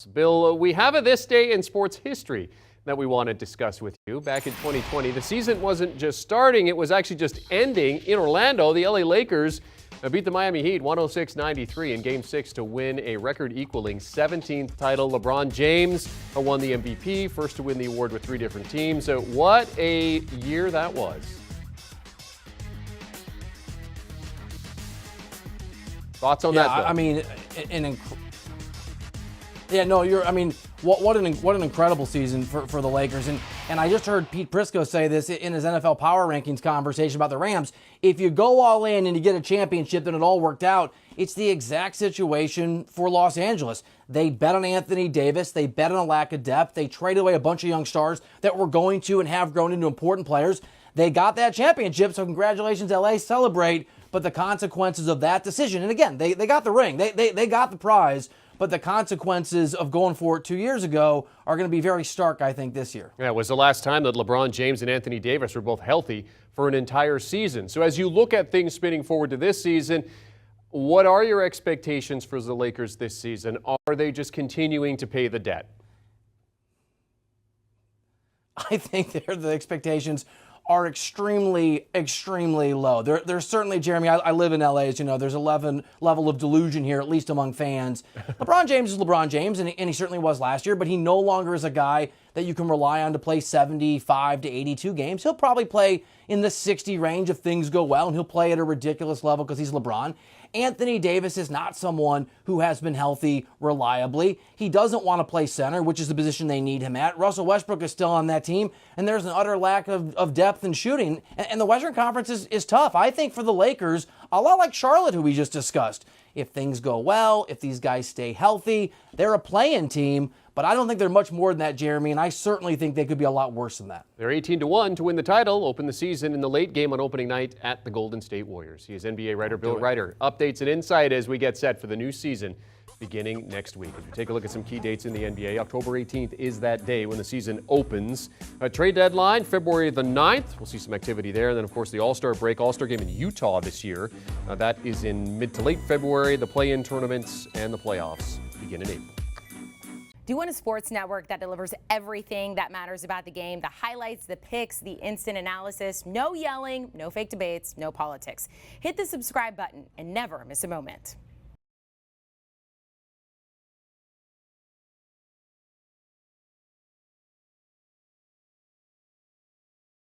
Bill, we have a this day in sports history that we want to discuss with you. Back in 2020, the season wasn't just starting, it was actually just ending. In Orlando, the LA Lakers beat the Miami Heat 106-93 in Game 6 to win a record-equaling 17th title. LeBron James won the MVP, first to win the award with 3 different teams. What a year that was. Thoughts on that, Bill? I mean, what an incredible season for the Lakers. And I just heard Pete Prisco say this in his NFL Power Rankings conversation about the Rams. If you go all in and you get a championship, then it all worked out. It's the exact situation for Los Angeles. They bet on Anthony Davis. They bet on a lack of depth. They traded away a bunch of young stars that were going to and have grown into important players. They got that championship, so congratulations, LA, celebrate. But the consequences of that decision, and again, they got the ring. They got the prize. But the consequences of going for it 2 years ago are going to be very stark, I think, this year. Yeah, it was the last time that LeBron James and Anthony Davis were both healthy for an entire season. So as you look at things spinning forward to this season, what are your expectations for the Lakers this season? Are they just continuing to pay the debt? I think the expectations are extremely, extremely low. There's certainly, Jeremy, I live in LA, as you know, there's a level of delusion here, at least among fans. LeBron James is LeBron James, and he certainly was last year, but he no longer is a guy that you can rely on to play 75 to 82 games. He'll probably play in the 60 range if things go well, and he'll play at a ridiculous level because he's LeBron. Anthony Davis is not someone who has been healthy reliably. He doesn't want to play center, which is the position they need him at. Russell Westbrook is still on that team, and there's an utter lack of depth in shooting. And the Western Conference is tough. I think for the Lakers, a lot like Charlotte, who we just discussed. If things go well, if these guys stay healthy, they're a play-in team. But I don't think they're much more than that, Jeremy, and I certainly think they could be a lot worse than that. They're 18-1 to win the title, open the season in the late game on opening night at the Golden State Warriors. He is NBA writer Bill Reiter. Updates and insight as we get set for the new season beginning next week. If you take a look at some key dates in the NBA, October 18th is that day when the season opens. A trade deadline, February the 9th. We'll see some activity there. And then, of course, the All-Star break, All-Star game in Utah this year. That is in mid to late February. The play-in tournaments and the playoffs begin in April. Do you want a sports network that delivers everything that matters about the game? The highlights, the picks, the instant analysis, no yelling, no fake debates, no politics. Hit the subscribe button and never miss a moment.